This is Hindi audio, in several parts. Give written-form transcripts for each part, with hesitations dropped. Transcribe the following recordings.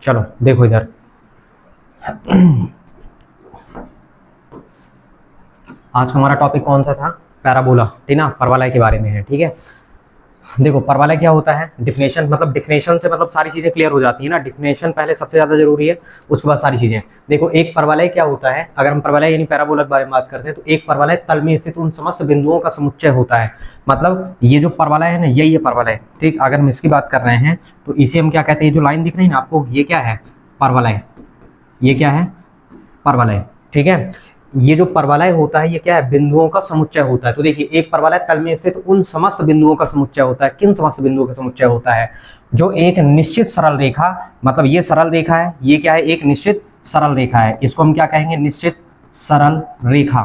चलो देखो इधर, आज का हमारा टॉपिक कौन सा था? पैराबोला, ठीक ना, परवलय के बारे में है। ठीक है, देखो परवलय क्या होता है, डिफिनेशन, मतलब डिफिनेशन से मतलब सारी चीजें क्लियर हो जाती है ना। डिफिनेशन पहले सबसे ज्यादा जरूरी है, उसके बाद सारी चीजें। देखो एक परवलय क्या होता है, अगर हम परवलय यानी पैराबोला के बारे में बात करते हैं तो एक परवलय तल में स्थित उन समस्त बिंदुओं का समुच्चय होता है। मतलब ये जो परवलय है ना, यही है परवलय। ठीक, अगर हम इसकी बात कर रहे हैं तो इसे हम क्या कहते हैं, जो लाइन दिख रही है ना आपको, ये क्या है? परवलय। ये क्या है? परवलय। ठीक है, ये जो परवलय होता है ये क्या है? बिंदुओं का समुच्चय होता है। तो देखिए एक परवलय तल में स्थित उन समस्त बिंदुओं का समुच्चय होता है। किन समस्त बिंदुओं का समुच्चय होता है? जो एक निश्चित सरल रेखा, मतलब ये सरल रेखा है, ये क्या है? एक निश्चित सरल रेखा है। इसको हम क्या कहेंगे? निश्चित सरल रेखा।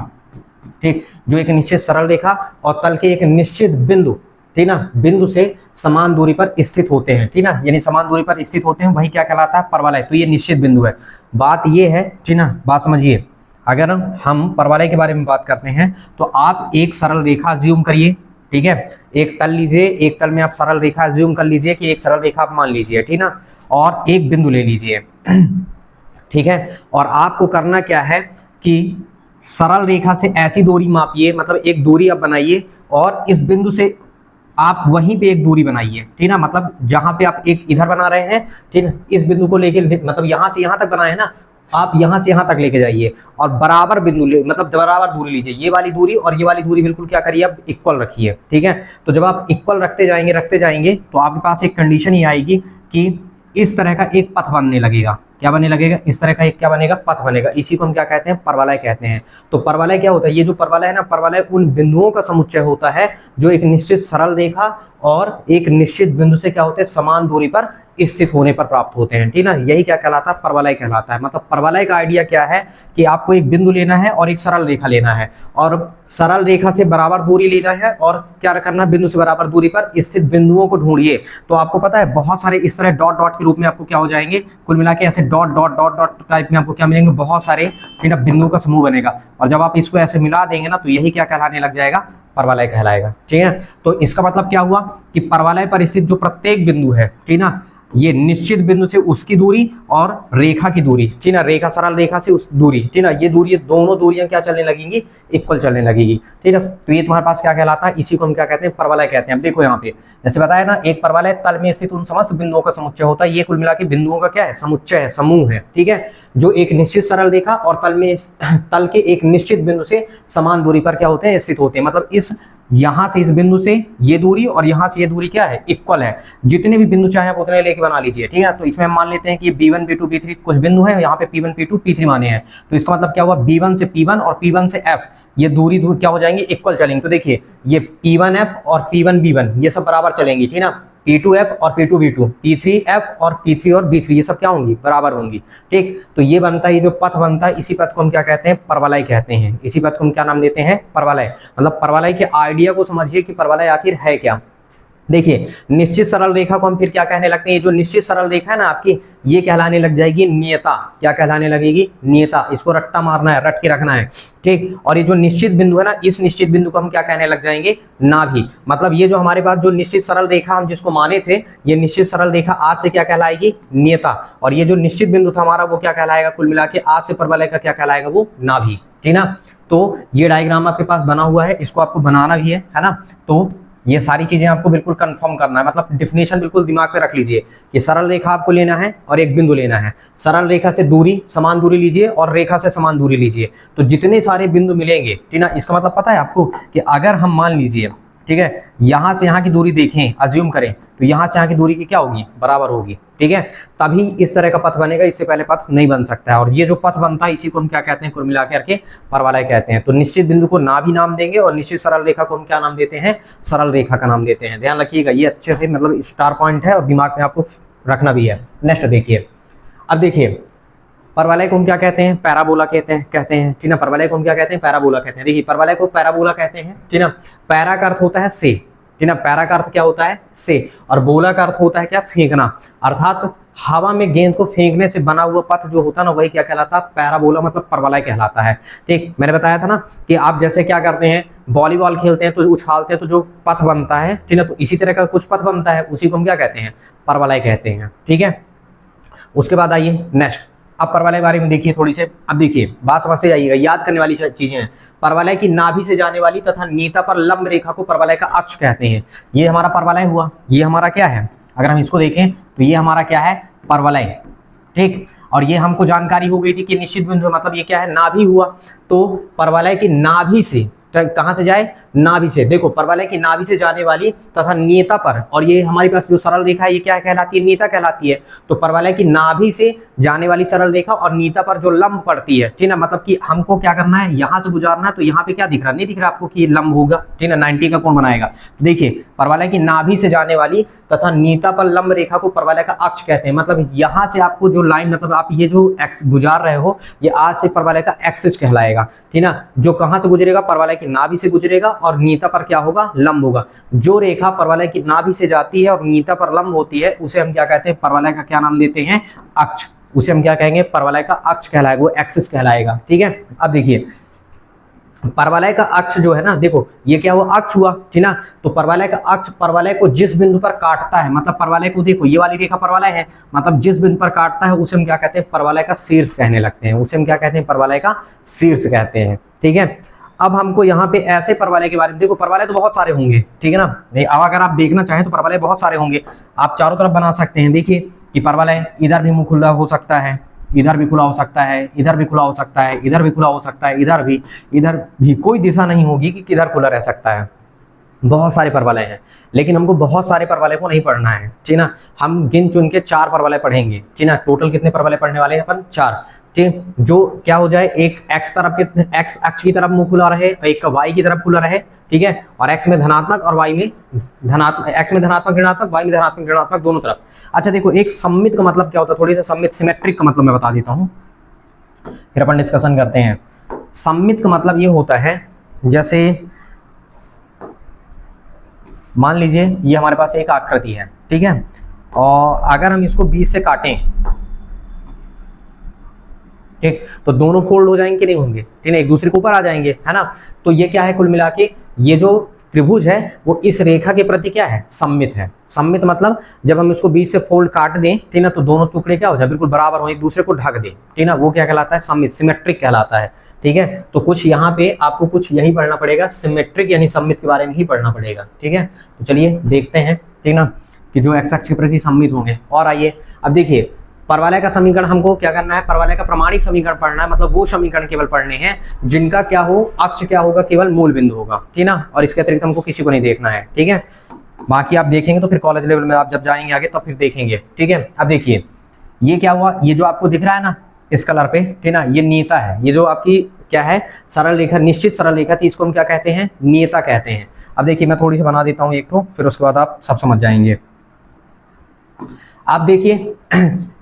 ठीक, जो एक निश्चित सरल रेखा और तल के एक निश्चित बिंदु, ठीक ना, बिंदु से समान दूरी पर स्थित होते हैं। ठीक ना, यानी समान दूरी पर स्थित होते हैं, वही क्या कहलाता है? परवलय। तो ये निश्चित बिंदु है। बात ये है, ठीक ना, बात समझिए। अगर हम परवलय के बारे में बात करते हैं तो आप एक सरल रेखा ज्यूम करिए। ठीक है, एक तल लीजिए, एक तल में आप सरल रेखा ज्यूम कर लीजिए कि एक सरल रेखा आप मान लीजिए, ठीक ना, और एक बिंदु ले लीजिए। ठीक है, और आपको करना क्या है कि सरल रेखा से ऐसी दूरी मापिए, मतलब एक दूरी आप बनाइए और इस बिंदु से आप वहीं पे एक दूरी बनाइए। ठीक ना, मतलब जहां पे आप एक इधर बना रहे हैं, ठीक है, इस बिंदु को लेके, मतलब यहां से यहां तक बनाए ना, आप यहां से यहां तक लेके जाइए और बराबर बिंदु ले, मतलब बराबर दूरी लीजिए। ये वाली दूरी और ये वाली दूरी बिल्कुल क्या करिए, आप इक्वल रखिए। ठीक है, तो जब आप इक्वल रखते जाएंगे तो आपके पास एक कंडीशन ही आएगी कि इस तरह का एक पथ बनने लगेगा। क्या बनने लगेगा? इस तरह का एक क्या बनेगा? पथ बनेगा। इसी को हम क्या कहते हैं? परवलय कहते हैं। तो परवलय क्या होता है? ये जो परवलय है ना, परवलय उन बिंदुओं का समुच्चय होता है जो एक निश्चित सरल रेखा और एक निश्चित बिंदु से क्या होते हैं? समान दूरी पर स्थित होने पर प्राप्त होते हैं। ठीक ना, यही क्या कहलाता है? परवलय कहलाता है। मतलब परवलय का आइडिया क्या है कि आपको एक बिंदु लेना है और एक सरल रेखा लेना है और सरल रेखा से बराबर दूरी लेना है और क्या करना है? बिंदु से बराबर दूरी पर स्थित बिंदुओं को ढूंढिए। तो आपको पता है बहुत सारे इस तरह डॉट डॉट के रूप में आपको क्या हो जाएंगे, कुल मिला के ऐसे dot dot dot dot type में आपको क्या मिलेंगे? बहुत सारे बिंदुओं का समूह बनेगा और जब आप इसको ऐसे मिला देंगे ना तो यही क्या कहलाने लग जाएगा? परवलय कहलाएगा। ठीक है, तो इसका मतलब क्या हुआ कि परवलय पर स्थित जो प्रत्येक बिंदु है, ठीक ना, ये निश्चित बिंदु से उसकी दूरी और रेखा की दूरी, ठीक ना, रेखा सरल रेखा से उस दूरी, ठीक ना, ये दूरी, दोनों दूरियां क्या चलने लगेंगी? इक्वल चलने लगेगी। ठीक है, तो ये तुम्हारे पास क्या कहलाता है? इसी को हम क्या कहते हैं? परवलय कहते हैं। अब देखो यहाँ पे जैसे बताया ना, एक परवलय तल में स्थित उन समस्त बिंदुओं का समुच्चय होता है। ये कुल मिला के बिंदुओं का क्या है? समुच्चय है, समूह है। ठीक है, जो एक निश्चित सरल रेखा और तल के एक निश्चित बिंदु से समान दूरी पर क्या होते हैं? स्थित होते हैं। मतलब इस यहां से इस बिंदु से ये दूरी और यहां से ये दूरी क्या है? इक्वल है। जितने भी बिंदु चाहे आप उतने लेके बना लीजिए। ठीक है, तो इसमें हम मान लेते हैं कि B1 B2 B3 कुछ बिंदु है, यहाँ पे P1 P2 P3 माने हैं। तो इसका मतलब क्या हुआ? B1 से P1 और P1 से F, ये दूरी क्या हो जाएंगे? इक्वल चलेंगे। तो देखिए ये P1F और P1 B1 ये सब बराबर चलेंगी। ठीक ना, P2F और P2 B2, P3F और P3 और B3 ये सब क्या होंगी? बराबर होंगी। ठीक, तो ये बनता है, ये जो पथ बनता है, इसी पथ को हम क्या कहते हैं? परवलय कहते हैं। इसी पथ को हम क्या नाम देते हैं? परवलय। मतलब परवलय के आइडिया को समझिए कि परवलय आखिर है क्या। देखिए निश्चित सरल रेखा को हम फिर क्या कहने लगते हैं? ये जो निश्चित सरल रेखा है ना आपकी, ये कहलाने लग जाएगी नियता। क्या कहलाने लगेगी? नियता। इसको रट्टा मारना है, रट के रखना है। ठीक, और ये जो निश्चित बिंदु है ना, इस निश्चित बिंदु को हम क्या कहने लग जाएंगे? नाभि। मतलब ये जो हमारे पास जो निश्चित सरल रेखा हम जिसको माने थे, ये निश्चित सरल रेखा आज से क्या कहलाएगी? नियता। और ये जो निश्चित बिंदु था हमारा, वो क्या कहलाएगा? कुल मिला के आज से परवलय का क्या कहलाएगा? वो नाभि। ठीक ना, तो ये डायग्राम आपके पास बना हुआ है, इसको आपको बनाना भी है ना। तो ये सारी चीजें आपको बिल्कुल कंफर्म करना है, मतलब डिफिनेशन बिल्कुल दिमाग में रख लीजिए कि सरल रेखा आपको लेना है और एक बिंदु लेना है। सरल रेखा से दूरी, समान दूरी लीजिए और रेखा से समान दूरी लीजिए, तो जितने सारे बिंदु मिलेंगे, ठीक ना, इसका मतलब पता है आपको कि अगर हम मान लीजिए, ठीक है, यहां से यहां की दूरी देखें, अज्यूम करें, तो यहां से यहां की दूरी की क्या होगी? बराबर होगी। ठीक है, तभी इस तरह का पथ बनेगा, इससे पहले पथ नहीं बन सकता है। और ये जो पथ बनता है इसी को हम क्या कहते हैं? कुल मिला करके परवलय कहते हैं। तो निश्चित बिंदु को नाभि नाम देंगे और निश्चित सरल रेखा को हम क्या नाम देते हैं? सरल रेखा का नाम देते हैं। ध्यान रखिएगा, ये अच्छे से मतलब स्टार पॉइंट है और दिमाग में आपको रखना भी है। नेक्स्ट देखिए, अब देखिए परवलय को हम क्या कहते हैं? पैराबोला कहते हैं। ठीक ना, परवलय को हम क्या कहते हैं? पैराबोला कहते हैं। देखिए परवलय को पैराबोला कहते हैं। ठीक ना, पैरा का अर्थ होता है से, ठीक ना, पैरा का अर्थ क्या होता है? से, और बोला का अर्थ होता है क्या? फेंकना। अर्थात हवा में गेंद को फेंकने से बना हुआ पथ जो होता है ना, वही क्या कहलाता है? पैराबोला, मतलब परवलय कहलाता है। ठीक, मैंने बताया था ना कि आप जैसे क्या करते हैं, वॉलीबॉल खेलते हैं तो उछालते हैं तो जो पथ बनता है, ठीक ना, तो इसी तरह का कुछ पथ बनता है, उसी को हम क्या कहते हैं? परवलय कहते हैं। ठीक है, उसके बाद आइए नेक्स्ट, अब परवलय के बारे में देखिए थोड़ी से। अब देखिए बात समझते जाइएगा, याद करने वाली चीजें हैं। परवलय की नाभि से जाने वाली तथा नेता पर लंब रेखा को परवलय का अक्ष कहते हैं। ये हमारा परवलय हुआ, ये हमारा क्या है, अगर हम इसको देखें तो ये हमारा क्या है, परवलय, ठीक। और ये हमको जानकारी हो गई थी कि निश्चित बिंदु मतलब ये क्या है, नाभि हुआ। तो परवलय की नाभि से कहां से जाए, नाभि से। देखो परवलय की नाभि से जाने वाली तथा नेता पर, और ये हमारे पास जो सरल रेखा है ये क्या कहलाती है, नेता कहलाती है। तो परवलय की नाभि से जाने वाली सरल रेखा और नेता पर जो लंब पड़ती है, ठीक ना, मतलब कि हमको क्या करना है, यहां से गुजारना है। तो यहाँ पे क्या दिख रहा, नहीं दिख रहा आपको कि ये लंब होगा, ठीक ना, 90 का कोण बनाएगा। तो देखिए परवलय की नाभि से जाने वाली तथा नेता पर लंब रेखा को परवलय का अक्ष कहते हैं। मतलब यहाँ से आपको जो लाइन, मतलब आप ये जो एक्स गुजार रहे हो, ये आज से परवलय का एक्सिस कहलाएगा, ठीक ना। जो कहां से गुजरेगा, परवलय की नाभि से गुजरेगा और नेता पर क्या होगा, लंब होगा। जो रेखा परवलय की नाभि से जाती है और नेता पर लंब होती है उसे हम क्या कहते हैं, परवलय का क्या नाम देते हैं, अक्ष। उसे हम क्या कहेंगे, परवलय का अक्ष कहलाएगा, वो एक्सिस कहलाएगा, ठीक है। अब देखिए परवलय का अक्ष जो है ना, देखो ये क्या हुआ, अक्ष हुआ, ठीक ना। तो परवलय का अक्ष परवलय को जिस बिंदु पर काटता है, मतलब परवलय को देखो ये वाली रेखा परवलय है, मतलब जिस बिंदु पर काटता है उसे हम क्या कहते हैं, परवलय का शीर्ष कहने लगते हैं। उसे हम क्या कहते हैं, परवलय का शीर्ष कहते हैं, ठीक है। अब हमको यहाँ पे ऐसे परवलय के बारे में, देखो परवलय तो बहुत सारे होंगे, ठीक है ना। अब अगर आप देखना चाहें तो परवलय बहुत सारे होंगे, आप चारों तरफ बना सकते हैं। देखिए कि परवलय इधर भी मुंह खुला हो सकता है, इधर भी खुला हो सकता है, इधर भी खुला हो सकता है, इधर भी खुला हो सकता है, इधर भी कोई दिशा नहीं होगी कि किधर खुला रह सकता है। बहुत सारे परवलय हैं, लेकिन हमको बहुत सारे परवलय को नहीं पढ़ना है, ठीक ना। हम गिन चुन के 4 परवलय पढ़ेंगे, ठीक ना। टोटल कितने परवलय पढ़ने वाले हैं अपन, 4, ठीक। जो क्या हो जाए, एक एक्स तरफ के, एक्स अक्ष की तरफ मुंह खुला रहे, एक का वाई की तरफ खुला रहे, ठीक है। और एक्स में धनात्मक और वाई में धनात्मक, एक्स में धनात्मक ऋणात्मक, वाई में धनात्मक ऋणात्मक, दोनों तरफ। अच्छा देखो एक सममित का मतलब क्या होता है, थोड़ी सा सममित सिमेट्रिक का मतलब मैं बता देता हूँ, फिर अपन डिस्कशन करते हैं। सममित का मतलब ये होता है, जैसे मान लीजिए ये हमारे पास एक आकृति है, ठीक है, और अगर हम इसको 20 से काटें, ठीक, तो दोनों फोल्ड हो जाएंगे कि नहीं होंगे, ठीक है, एक दूसरे के ऊपर आ जाएंगे, है ना। तो ये क्या है, कुल मिला के ये जो त्रिभुज है वो इस रेखा के प्रति क्या है, सममित है। सममित मतलब जब हम इसको 20 से फोल्ड काट दें, ठीक ना, तो दोनों टुकड़े क्या हो जाए, बिल्कुल बराबर हो, एक दूसरे को ढक दें, ठीक ना, वो क्या कहलाता है, सममित, सिमेट्रिक कहलाता है, ठीक है। तो कुछ यहाँ पे आपको कुछ यही पढ़ना पड़ेगा, सिमेट्रिक यानी सममित के बारे में ही पढ़ना पड़ेगा, ठीक है। तो चलिए देखते हैं, ठीक ना, कि जो एक्स अक्ष के प्रति सममित होंगे। और आइए अब देखिए परवलय का समीकरण हमको क्या करना है, परवलय का प्रमाणिक समीकरण पढ़ना है, मतलब वो समीकरण केवल पढ़ने हैं जिनका क्या हो, अक्ष क्या होगा, केवल मूल बिंदु होगा, ठीक ना। और इसके अतिरिक्त हमको किसी को नहीं देखना है, ठीक है। बाकी आप देखेंगे तो फिर कॉलेज लेवल में आप जब जाएंगे आगे तो फिर देखेंगे, ठीक है। अब देखिए ये क्या हुआ, ये जो आपको दिख रहा है ना इस कलर पे, ठीक ना, ये नेता है। ये जो आपकी क्या है, सरल रेखा, निश्चित सरल रेखा थी, इसको हम क्या कहते हैं, नेता कहते हैं। अब देखिए मैं थोड़ी सी बना देता हूँ एक तो, फिर उसके बाद आप सब समझ जाएंगे। आप देखिए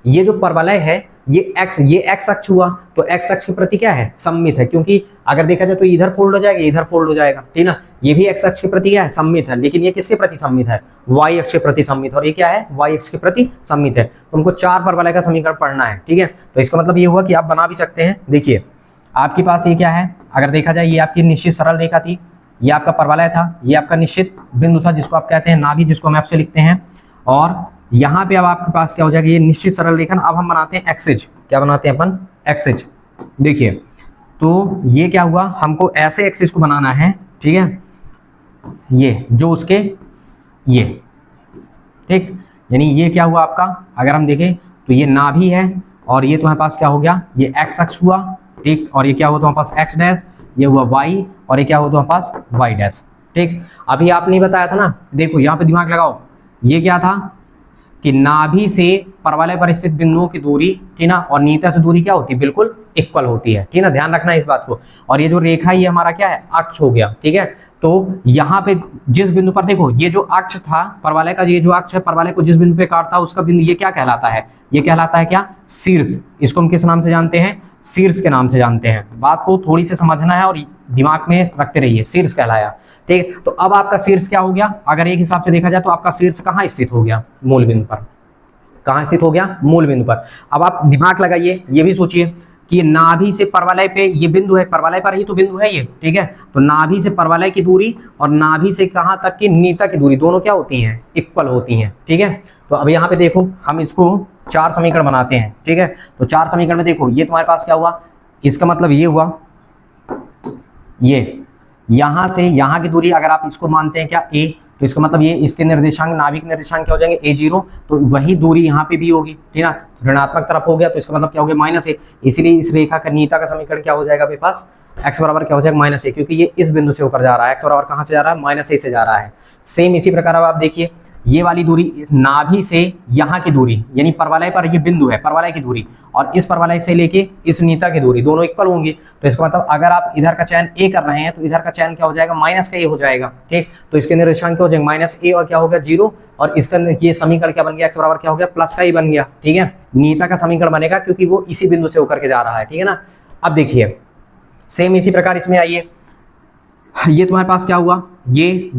ये जो परवलय है ये एक्स अक्ष हुआ, तो एक्स अक्ष के प्रति क्या है, सममित है, क्योंकि अगर देखा जाए तो इधर फोल्ड हो जाएगा, इधर फोल्ड हो जाएगा, ठीक ना। ये भी एक्स अक्ष के प्रति क्या है, सममित है, लेकिन ये किसके प्रति सममित है, वाई अक्ष के प्रति सममित, और ये क्या है, वाई अक्ष के प्रति सममित है। तो हमको 4 परवलय का समीकरण पढ़ना है, ठीक है। तो इसका मतलब ये हुआ कि आप बना भी सकते हैं। देखिए आपके पास ये क्या है, अगर देखा जाए ये आपकी निश्चित सरल रेखा थी, ये आपका परवलय था, ये आपका निश्चित बिंदु था जिसको आप कहते हैं नाभि, जिसको हम आपसे लिखते हैं। और यहाँ पे अब आपके पास क्या हो जाएगा, ये निश्चित सरल रेखा। अब हम बनाते हैं एक्सिस, क्या बनाते हैं अपन, एक्सिस। देखिए तो ये क्या हुआ, हमको ऐसे एक्सिस को बनाना है, ठीक है, ये जो उसके ये, ठीक, यानी ये क्या हुआ आपका, अगर हम देखें तो ये नाभि है, और ये तुम्हारे पास क्या हो गया, ये एक्स अक्ष हुआ, ठीक, और ये क्या हुआ तुम्हारे पास एक्स डैश, ये हुआ वाई, और ये क्या हुआ तुम्हारे पास वाई डैश, ठीक। अभी आपने बताया था ना, देखो यहाँ पे दिमाग लगाओ, ये क्या था कि नाभि से परवलय पर स्थित बिंदुओं की दूरी, ठीक ना, और नेता से दूरी क्या होती है, बिल्कुल इक्वल होती है, ठीक ना, ध्यान रखना है इस बात को। और ये जो रेखा ये हमारा क्या है, अक्ष हो गया, ठीक है। तो यहाँ पे जिस बिंदु पर देखो ये जो अक्ष था परवलय का, ये जो अक्ष है परवलय को जिस बिंदु पे काटता है उसका बिंदु ये क्या कहलाता है, ये कहलाता है क्या, शीर्ष। इसको हम किस नाम से जानते हैं, शीर्ष के नाम से जानते हैं। बात को थोड़ी सी समझना है और दिमाग में रखते रहिए, शीर्ष कहलाया, ठीक है। तो अब आपका शीर्ष क्या हो गया, अगर एक हिसाब से देखा जाए तो आपका शीर्ष कहाँ स्थित हो गया, मूल बिंदु पर। कहाँ स्थित हो गया, मूल बिंदु पर। अब आप दिमाग लगाइए, ये भी सोचिए कि नाभि से परवलय पे ये बिंदु है, परवलय पर ही तो बिंदु है ये, ठीक है। तो नाभि से परवलय की दूरी और नाभि से कहाँ तक की नेता की दूरी, दोनों क्या होती हैं, इक्वल होती हैं, ठीक है। तो अब यहाँ पे देखो हम इसको चार समीकरण बनाते हैं, ठीक है। तो चार समीकरण में देखो ये तुम्हारे पास क्या हुआ, इसका मतलब ये हुआ, ये यहां से यहां की दूरी अगर आप इसको मानते हैं क्या a, तो इसका मतलब ये इसके निर्देशांक नाभिक निर्देशांक क्या हो जाएंगे a0, तो वही दूरी यहाँ पे भी होगी, ठीक है। ऋणात्मक तरफ हो गया तो इसका मतलब क्या हो गया -a, इसीलिए इस रेखा का नीता का समीकरण क्या हो जाएगा मेरे पास, x बराबर क्या हो जाएगा -a, क्योंकि ये इस बिंदु से होकर जा रहा है, x बराबर कहाँ से जा रहा है, -a से जा रहा है। सेम इसी प्रकार अब आप देखिए ये वाली दूरी नाभि से यहाँ की दूरी यानी परवलय पर ये बिंदु है, परवलय की दूरी, और इस परवलय से लेके इस नीता की दूरी दोनों इक्वल होंगी। तो इसका मतलब अगर आप इधर का चयन a कर रहे हैं तो इधर का चयन क्या हो जाएगा, -a हो जाएगा, ठीक। तो इसके निर्देशांक क्या हो जाएगा -a और क्या हो गया 0, और इसका ये समीकरण क्या बन गया, x बराबर क्या हो गया प्लस का ही बन गया, ठीक है। नीता का समीकरण बनेगा क्योंकि वो इसी बिंदु से होकर के जा रहा है, ठीक है ना। अब देखिए सेम इसी प्रकार इसमें आइए, ये तुम्हारे पास क्या हुआ, ये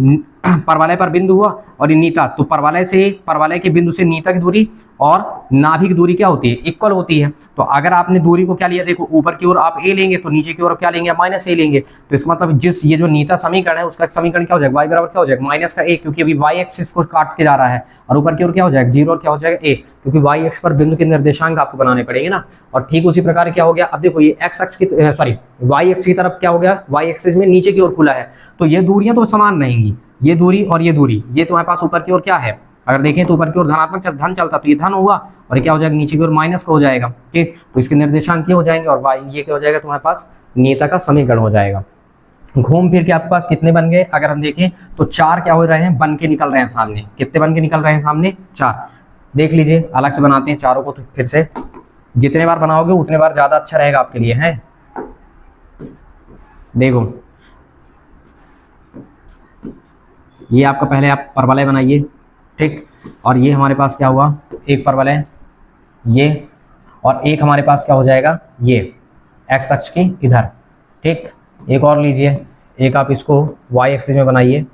परवलय पर बिंदु हुआ और ये नीता, तो परवलय के बिंदु से नीता की दूरी और नाभि की दूरी क्या होती है, इक्वल होती है। तो अगर आपने दूरी को क्या लिया, देखो ऊपर की ओर आप a लेंगे तो नीचे की ओर क्या लेंगे, -a लेंगे। तो इसका मतलब जिस ये जो नीता समीकरण है उसका समीकरण क्या हो जाएगा, y बराबर क्या हो जाएगा -a, क्योंकि अभी y एक्सिस को काट के जा रहा है, और ऊपर की ओर क्या हो जाएगा 0 और क्या हो जाएगा a, क्योंकि y एक्स पर बिंदु के निर्देशांक आपको बनाने पड़ेंगे ना। और ठीक उसी प्रकार क्या हो गया, अब देखो ये x एक्स की y एक्स की तरफ क्या हो गया, y एक्सिस में नीचे की ओर खुला है, तो ये दूरियां तो समान रहेंगी, ये दूरी और ये दूरी, ये तुम्हारे पास ऊपर की ओर क्या है, अगर देखें तो ऊपर की ओर धनात्मक धन चलता तो ये धन हुआ, और क्या हो जाएगा नीचे की ओर माइनस का हो जाएगा, ठीक। तो इसके निर्देशांक क्या हो जाएंगे, और y ये क्या हो जाएगा तुम्हारे पास नीता का समीकरण हो जाएगा। घूम फिर के आपके पास कितने बन गए, अगर हम देखें तो 4 क्या हो रहे हैं, बन के निकल रहे हैं सामने। कितने बन के निकल रहे हैं सामने, 4। देख लीजिए अलग से बनाते हैं चारों को, तो फिर से जितने बार बनाओगे उतने बार ज्यादा अच्छा रहेगा आपके लिए, है। देखो ये आपका पहले आप परवलय बनाइए, ठीक, और ये हमारे पास क्या हुआ, एक परवलय ये, और एक हमारे पास क्या हो जाएगा ये एक्स अक्ष की इधर, ठीक। एक और लीजिए, एक आप इसको y एक्सिस में बनाइए,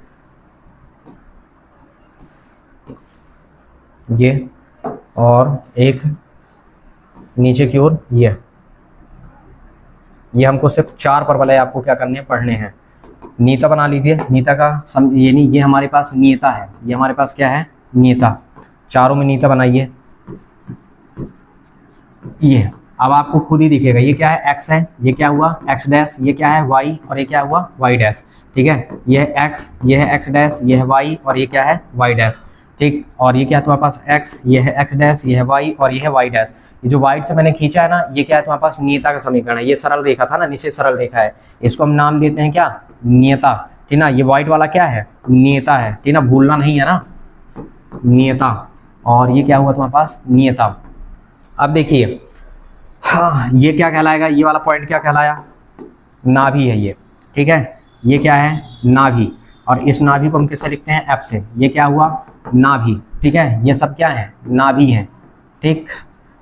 ये, और एक नीचे की ओर ये हमको सिर्फ 4 परवलय आपको क्या करने हैं, पढ़ने हैं। नीता बना लीजिए, नीता का यानी ये हमारे पास नीता है, ये हमारे पास क्या है, नीता। चारों में नीता बनाइए, ये अब आपको खुद ही दिखेगा, ये क्या है x है, ये क्या हुआ x डैश, ये क्या है y, और ये क्या हुआ y डैश, ठीक है। ये है x, ये है x डैश, ये है y, और ये क्या है y डैश, ठीक। और ये क्या है तुम्हारे पास x, ये है x डैश, ये है y, और ये है y डैश। ये जो वाइट से मैंने खींचा है ना, ये क्या है तुम्हारे पास नीता का समीकरण है। ये सरल रेखा था ना, नीचे सरल रेखा है, इसको हम नाम देते हैं क्या, नियता, ठीक ना। ये वाइट वाला क्या है, नियता है, ठीक ना, भूलना नहीं है ना, नियता। और ये क्या हुआ तुम्हारे पास, नियता। अब देखिए हाँ, ये क्या कहलाएगा, ये वाला पॉइंट क्या कहलाया, नाभि है ये, ठीक है। ये क्या है, नाभि, और इस नाभि को हम किससे लिखते हैं, एफ से। ये क्या हुआ, नाभि, ठीक है। ये सब क्या है, नाभि है, ठीक।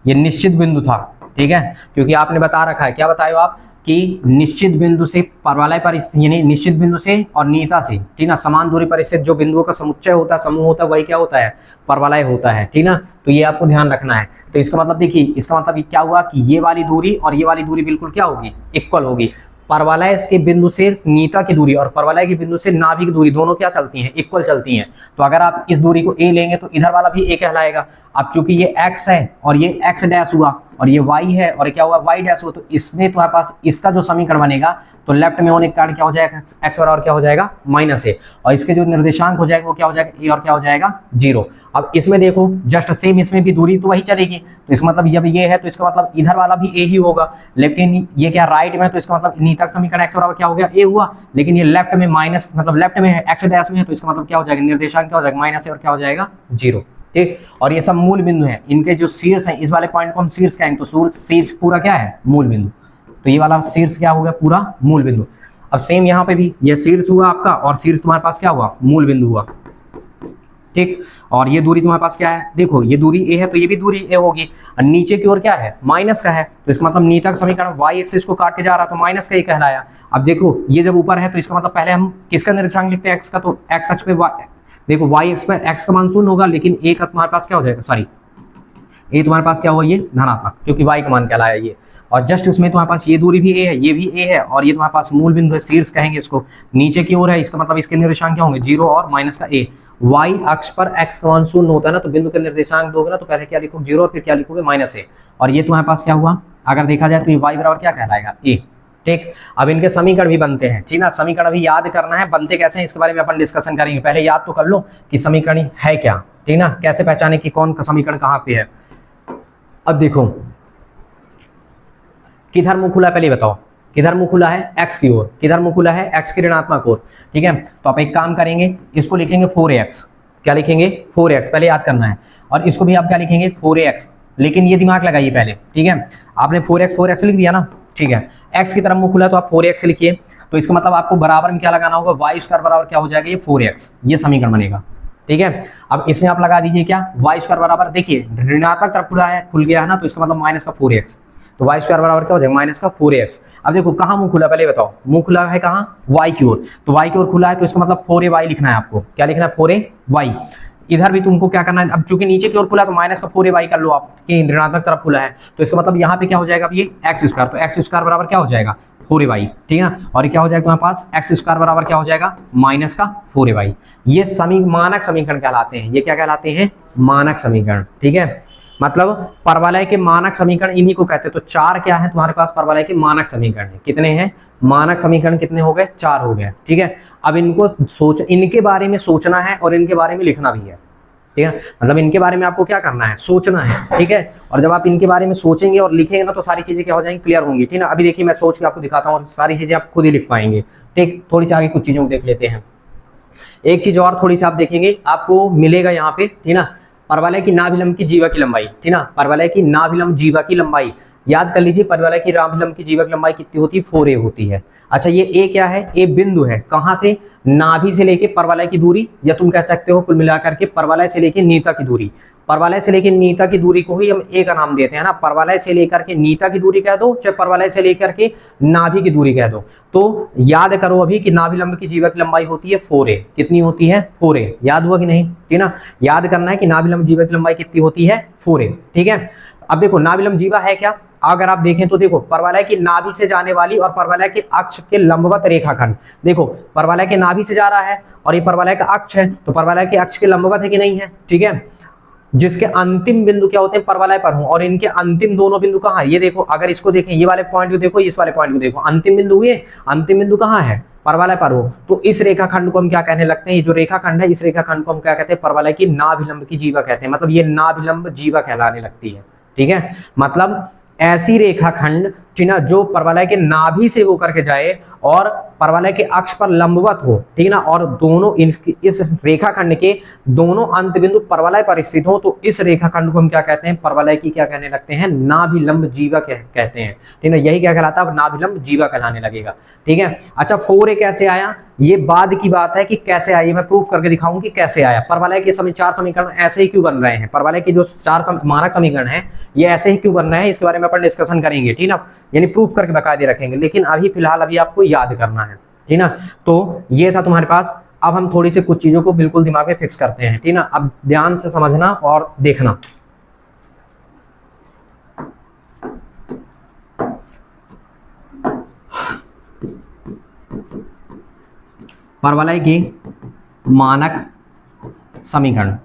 ये निश्चित बिंदु था, ठीक है, क्योंकि आपने बता रखा है, क्या बताए हो आप, कि निश्चित बिंदु से परवलय पर स्थित, यानी निश्चित बिंदु से और नीता से, ठीक ना, समान दूरी पर स्थित जो बिंदुओं का समुच्चय होता है, समूह होता है, वही क्या होता है, परवलय होता है, ठीक ना। तो ये आपको ध्यान रखना है। तो इसका मतलब देखिए, इसका मतलब ये क्या हुआ कि ये वाली दूरी और ये वाली दूरी बिल्कुल क्या होगी, इक्वल होगी। परवलय के बिंदु से नीता की दूरी और परवलय के बिंदु से नाभि की दूरी दोनों क्या चलती हैं, इक्वल चलती हैं। तो अगर आप इस दूरी को a लेंगे तो इधर वाला भी a कहलाएगा। अब चूंकि ये x है और ये x डैश हुआ और ये y है और क्या हुआ y डैश हुआ, तो इसमें तुम्हारे पास इसका जो समीकरण बनेगा तो लेफ्ट में होने के कारण क्या हो जाएगा, x बराबर क्या हो जाएगा -a, और इसके जो निर्देशांक हो जाएगा वो क्या हो जाएगा, a और क्या हो जाएगा 0। अब इसमें देखो जस्ट सेम, इसमें भी दूरी तो वही चलेगी, तो इसका मतलब जब ये है तो इसका मतलब इधर वाला भी a ही होगा। लेकिन ये क्या राइट में है तो इसका मतलब नीता का समीकरण x बराबर क्या हो गया, a हुआ। लेकिन ये लेफ्ट में माइनस, मतलब लेफ्ट में है, x डैश में है, तो इसका मतलब क्या हो जाएगा, निर्देशांक क्या हो जाएगा -a और क्या हो जाएगा 0, ठीक। और ये सब मूल बिंदु है, इनके जो शीर्ष हैं, इस वाले पॉइंट को हम शीर्ष कहेंगे, तो शीर्ष पूरा क्या है, मूल बिंदु। तो ये वाला शीर्ष क्या हो गया, पूरा मूल बिंदु। अब सेम यहाँ पे भी ये शीर्ष हुआ आपका, और शीर्ष तुम्हारे पास क्या हुआ, मूल बिंदु हुआ, ठीक। और ये दूरी तुम्हारे पास क्या है, देखो ये दूरी a है तो ये भी दूरी a होगी, और नीचे की ओर क्या है, माइनस का है, तो इसका मतलब नीता का समीकरण y एक्सिस को काट के जा रहा तो माइनस का ही कहलाया। अब देखो ये जब ऊपर है तो इसका मतलब पहले हम किसका निर्देशांक लिखते हैं, x का, तो x अक्ष पे देखो y एक्स पर x का मान 0 होगा, लेकिन a का तुम्हारे पास क्या हो जाएगा, सॉरी a तुम्हारे पास क्या हुआ, ये धनात्मक, क्योंकि y का मान कहलाया ये। और जस्ट उसमें तुम्हारे पास ये दूरी भी a है, ये भी a है, और ये तुम्हारे पास मूल बिंदु है, शीर्ष कहेंगे इसको, नीचे की ओर है, इसका मतलब इसके निर्देशांक क्या होंगे 0 और माइनस का a। y अक्ष पर x का मान 0 होता है ना, तो बिंदु के निर्देशांक दोगे ना तो पहले क्या लिखोगे 0 और फिर क्या लिखोगे -a, और ये तुम्हारे पास क्या हुआ, अगर देखा जाए तो ये y बराबर क्या कहलाएगा a। ठीक, अब इनके समीकरण भी बनते हैं, ठीक ना, समीकरण अभी याद करना है, बनते कैसे हैं इसके बारे में अपन डिस्कशन करेंगे, पहले याद तो कर लो कि समीकरण है क्या, ठीक ना, कैसे पहचाने कि कौन का समीकरण कहाँ पे है। अब देखो किधर मुंह खुला है, पहले बताओ किधर मुंह खुला है, x की ओर, किधर मुंह खुला है, x की ऋणात्मक ओर, ठीक है। तो आप एक काम करेंगे, इसको लिखेंगे 4ax, क्या लिखेंगे 4x, पहले याद करना है, और इसको भी आप क्या लिखेंगे 4ax, लेकिन ये दिमाग लगाइए पहले, ठीक है। आपने 4x लिख दिया ना, ठीक है, x की तरफ मुंह खुला तो आप 4x लिखिए, तो इसका मतलब आपको बराबर में क्या लगाना होगा, y स्क्वायर बराबर क्या हो जाएगा, ये 4x, ये समीकरण बनेगा, ठीक है। अब इसमें आप लगा दीजिए क्या, y स्क्वायर बराबर, देखिए ऋणात्मक तरफ खुला है, खुल गया है ना, तो इसका मतलब माइनस का 4x, तो y स्क्वायर बराबर क्या हो जाएगा, माइनस का 4x। अब देखो कहाँ मुंह खुला, पहले बताओ, मुंह खुला है कहाँ, y की ओर, तो y की ओर खुला है, तो इसका मतलब 4ay लिखना है आपको, क्या लिखना है 4ay। इधर भी तुमको क्या करना है, अब चूंकि नीचे की ओर खुला तो माइनस का 4ay कर लो आप, कि ऋणात्मक तरफ खुला है, तो इसका मतलब यहाँ पे क्या हो जाएगा, अब ये x स्क्वायर, तो x स्क्वायर बराबर क्या हो जाएगा 4ay, ठीक है ना, और क्या हो जाएगा तुम्हारे पास x स्क्वायर बराबर क्या हो जाएगा, माइनस का 4ay। ये मानक समीकरण कहलाते हैं, ये क्या कहलाते हैं, मानक समीकरण, ठीक है, मतलब परवलय के मानक समीकरण इन्हीं को कहते हैं। तो 4 क्या है तुम्हारे पास परवलय के मानक समीकरण है, कितने हैं, मानक समीकरण कितने हो गए, 4 हो गए, ठीक है। अब इनको इनके बारे में सोचना है और इनके बारे में लिखना भी है, ठीक है, मतलब इनके बारे में आपको क्या करना है, सोचना है, ठीक है, और जब आप इनके बारे में सोचेंगे और लिखेंगे ना तो सारी चीजें क्या हो जाएंगी, क्लियर होंगी, ठीक है। अभी देखिए मैं सोच के आपको दिखाता हूँ और सारी चीजें आप खुद ही लिख पाएंगे, ठीक। थोड़ी सी आगे कुछ चीजों को देख लेते हैं, एक चीज और थोड़ी सी आप देखेंगे आपको मिलेगा यहाँ पे, ठीक ना, परवलय की नाभिलंब की जीवा की लंबाई, ठीक ना, परवलय की नाभिलंब जीवा की लंबाई याद कर लीजिए, परवलय की नाभिलंब की जीवा की लंबाई कितनी होती है, 4a होती है। अच्छा ये a क्या है, a बिंदु है, कहाँ से, नाभि से लेके परवलय की दूरी, या तुम कह सकते हो कुल मिलाकर के परवलय से लेके नीता की दूरी, परवलय से लेकर नीता की दूरी को ही हम a का नाम देते हैं ना, परवलय से लेकर के नीता की दूरी कह दो चाहे परवलय से लेकर के नाभि की दूरी कह दो। तो याद करो अभी कि नाभिलंब की जीवा की लंबाई होती है 4a, कितनी होती है 4a, याद हुआ कि नहीं, ठीक ना, याद करना है कि नाभिलंब जीवा की लंबाई कितनी होती है 4a, ठीक है। अब देखो नाभिलंब जीवा है क्या, अगर आप देखें तो देखो परवलय की नाभि से जाने वाली और परवलय के अक्ष के लंबवत रेखाखंड, देखो परवलय के नाभि से जा रहा है और ये परवलय का अक्ष है, तो परवलय के अक्ष के लंबवत है कि नहीं है, ठीक है, जिसके अंतिम बिंदु क्या होते हैं परवलय पर हो, और इनके अंतिम दोनों बिंदु कहाँ है, ये देखो अगर इसको देखें, ये वाले पॉइंट को देखो, इस वाले पॉइंट को देखो, अंतिम बिंदु हुए, अंतिम बिंदु कहाँ है, परवलय पर हो, तो इस रेखाखंड को हम क्या कहने लगते हैं, ये जो रेखाखंड है इस रेखाखंड को हम क्या कहते हैं, परवलय की नाभिलंब की जीवा कहते हैं, मतलब ये नाभिलंब जीवा कहलाने लगती है, ठीक है। मतलब ऐसी रेखाखंड ठीक ना जो परवलय के नाभि से होकर के जाए और परवलय के अक्ष पर लंबवत हो, ठीक ना, और दोनों इस रेखाखंड के दोनों अंत बिंदु परवलय पर स्थित हो, तो इस रेखाखंड को हम क्या कहते हैं, परवलय की क्या कहने लगते हैं, नाभिलंब जीवा कहते हैं, ठीक ना, यही क्या कहलाता है, नाभिलंब जीवा कहलाने लगेगा, ठीक है। अच्छा 4a कैसे आया, ये बाद की बात है कि कैसे आई, मैं प्रूफ करके दिखाऊं कि कैसे आया। परवलय के 4 समीकरण ऐसे ही क्यों बन रहे हैं, परवलय के जो 4 मानक समीकरण है ये ऐसे ही क्यों बन रहे हैं, इसके बारे में अपन डिस्कशन करेंगे, ठीक ना, यानी प्रूफ करके बकायदे रखेंगे, लेकिन अभी फिलहाल अभी आपको याद करना है, ठीक ना। तो ये था तुम्हारे पास, अब हम थोड़ी सी कुछ चीजों को बिल्कुल दिमाग में फिक्स करते हैं, ठीक ना, अब ध्यान से समझना और देखना। परवलय के मानक समीकरण,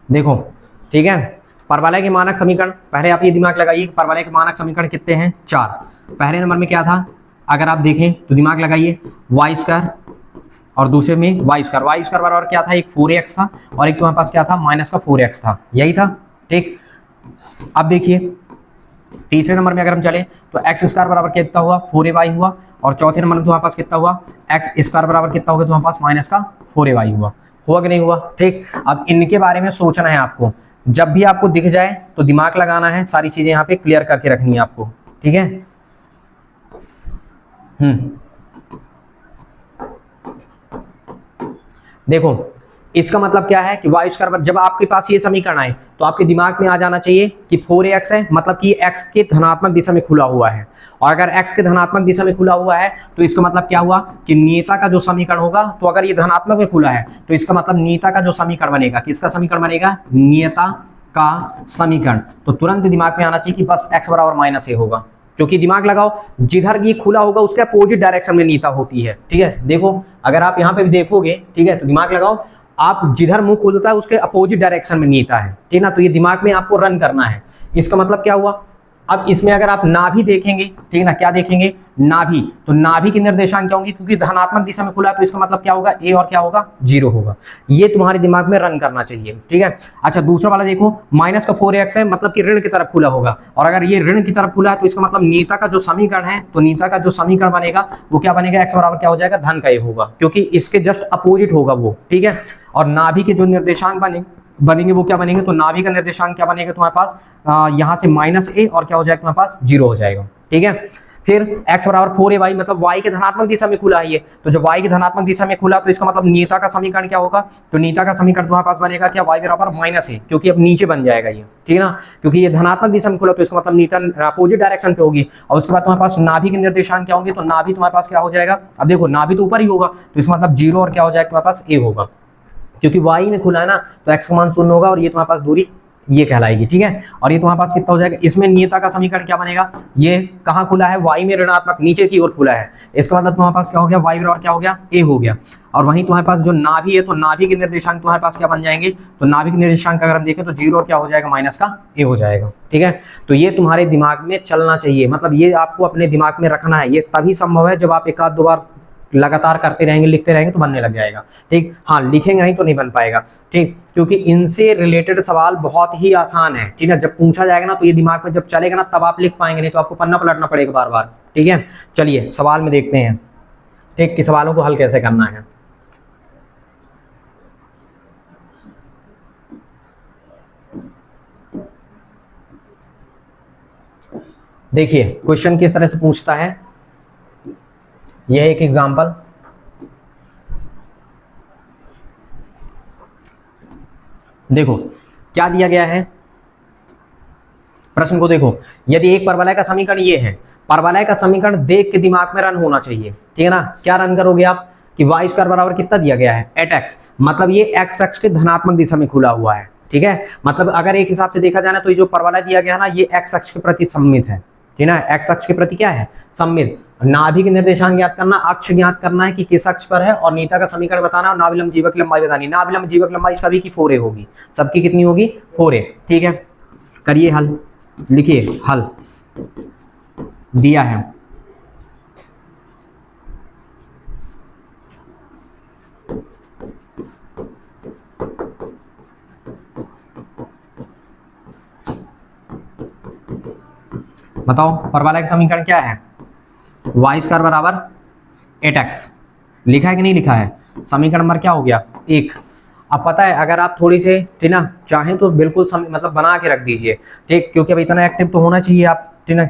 देखो ठीक है, परवलय के मानक समीकरण पहले आप ये दिमाग लगाइए, परवलय के मानक समीकरण कितने हैं, 4। पहले नंबर में क्या था, अगर आप देखें तो दिमाग लगाइए y स्क्वायर, और दूसरे में y स्क्वायर बराबर क्या था, एक 4ax था और एक तुम्हारे पास क्या था, माइनस का 4x था, यही था, ठीक। अब देखिए तीसरे नंबर में अगर हम चले तो x स्क्वायर बराबर कितना हुआ, 4ay हुआ, और चौथे नंबर में तुम्हारे पास कितना हुआ, x स्क्वायर बराबर कितना होगा तुम्हारे पास, माइनस का 4ay हुआ कि नहीं हुआ, ठीक। अब इनके बारे में सोचना है आपको, जब भी आपको दिख जाए तो दिमाग लगाना है, सारी चीजें यहाँ पे क्लियर करके रखनी है आपको, ठीक है। देखो इसका मतलब क्या है कि y स्क्वायर, जब आपके पास ये समीकरण आए तो आपके दिमाग में आ जाना चाहिए कि 4ax है, मतलब कि x के धनात्मक दिशा में खुला हुआ है, और अगर x के धनात्मक दिशा में खुला हुआ है तो इसका मतलब क्या हुआ कि नीता का जो समीकरण होगा, तो अगर ये धनात्मक में खुला है तो इसका मतलब नीता का जो समीकरण बनेगा, किसका समीकरण बनेगा, नीयता का समीकरण, तो तुरंत दिमाग में आना चाहिए कि बस x बराबर -a होगा, क्योंकि दिमाग लगाओ, जिधर ये खुला होगा उसके अपोजिट डायरेक्शन में नीता होती है, ठीक है। देखो अगर आप यहाँ पे भी देखोगे, ठीक है, तो दिमाग लगाओ, आप जिधर मुंह खुलता है उसके अपोजिट डायरेक्शन में नीता है, ठीक है ना। तो ये दिमाग में आपको रन करना है। इसका मतलब क्या हुआ, अब इसमें अगर आप नाभि देखेंगे, ठीक है ना, क्या देखेंगे, नाभि, तो नाभि की निर्देशांक क्या होंगी, क्योंकि धनात्मक दिशा में खुला है तो इसका मतलब क्या होगा, ए और क्या होगा, 0 होगा। ये तुम्हारे दिमाग में रन करना चाहिए, ठीक है। अच्छा दूसरा वाला देखो, माइनस का 4x है, मतलब कि ऋण की तरफ खुला होगा, और अगर ये ऋण की तरफ खुला है तो इसका मतलब नीता का जो समीकरण है, तो नीता का जो समीकरण बनेगा वो क्या बनेगा, x बराबर क्या हो जाएगा, धन का ए होगा, क्योंकि इसके जस्ट अपोजिट होगा वो, ठीक है। और नाभि के जो निर्देशांक बनेंगे वो क्या बनेंगे, तो नाभि का निर्देशांक क्या बनेगा तुम्हारे पास, यहाँ से -a और क्या हो जाएगा तुम्हारे पास, 0 हो जाएगा, ठीक है। फिर x बराबर 4ay, मतलब y के धनात्मक दिशा में खुला है ये, तो जब y की धनात्मक दिशा में खुला तो इसका मतलब नीता का समीकरण क्या होगा, तो नीता का समीकरण तुम्हारे पास बनेगा क्या, y बराबर -a, क्योंकि अब नीचे बन जाएगा ये, ठीक है ना, क्योंकि ये धनात्मक दिशा में खुला तो इसका मतलब नीता अपोजिट डायरेक्शन पे होगी। और उसके बाद तुम्हारे पास नाभि के निर्देशांक क्या होंगे, तो नाभि तुम्हारे पास क्या हो जाएगा, अब देखो नाभि तो ऊपर ही होगा तो इसका मतलब 0 और क्या हो जाएगा तुम्हारे पास, a होगा, क्योंकि y में खुला है ना, तो x का मान 0 होगा और ये तुम्हारे पास दूरी ये कहलाएगी, ठीक है। और ये तुम्हारे पास कितना हो जाएगा, इसमें नियता का समीकरण क्या बनेगा, ये कहाँ खुला है, y में ऋणात्मक नीचे की ओर खुला है, इसका मतलब तुम्हारे पास क्या हो गया, y बराबर क्या हो गया, a हो गया। और वहीं तुम्हारे पास जो नाभि है, तो नाभि के निर्देशांक तुम्हारे पास क्या बन जाएंगे, तो नाभि के निर्देशांक अगर हम देखें तो 0 और क्या हो जाएगा, माइनस का a हो जाएगा, ठीक है। तो ये तुम्हारे दिमाग में चलना चाहिए, मतलब ये आपको अपने दिमाग में रखना है। ये तभी संभव है जब आप एक आध दो बार लगातार करते रहेंगे, लिखते रहेंगे तो बनने लग जाएगा, ठीक। हाँ लिखेंगे नहीं तो नहीं बन पाएगा, ठीक, क्योंकि इनसे रिलेटेड सवाल बहुत ही आसान है, ठीक है। जब पूछा जाएगा ना तो ये दिमाग में जब चलेगा ना तब आप लिख पाएंगे, नहीं तो आपको पन्ना पलटना पड़ेगा बार बार, ठीक है। चलिए सवाल में देखते हैं, ठीक, कि सवालों को हल कैसे करना है। देखिए क्वेश्चन किस तरह से पूछता है, यह एक एग्जाम्पल, देखो क्या दिया गया है प्रश्न को, देखो यदि एक परवलय का समीकरण ये है, परवलय का समीकरण देख के दिमाग में रन होना चाहिए, ठीक है ना। क्या रन करोगे आप कि y स्क्वायर बराबर कितना दिया गया है, 8x, मतलब ये x अक्ष के धनात्मक दिशा में खुला हुआ है, ठीक है। मतलब अगर एक हिसाब से देखा जाए ना तो ये जो परवलय दिया गया है ना, ये x अक्ष के प्रति सममित है, ठीक है ना, x अक्ष के प्रति क्या है, सममित। नाभि के निर्देशांक ज्ञात करना, अक्ष ज्ञात करना है कि किस अक्ष पर है, और नीता का समीकरण बताना और नाभिलंब जीवक लंबाई बतानी। नाभिलंब जीवक लंबाई सभी की 4a होगी, सबकी कितनी होगी, 4a, ठीक है। करिए हल, लिखिए हल दिया है, बताओ परवलय का समीकरण क्या है, y स्क्वायर बराबर 8x, लिखा है कि नहीं लिखा है, समीकरण नंबर क्या हो गया, 1। अब पता है अगर आप थोड़ी से, ठीक ना, चाहें तो बिल्कुल मतलब बना के रख दीजिए, ठीक, क्योंकि अब इतना एक्टिव तो होना चाहिए आप, ठीक ना,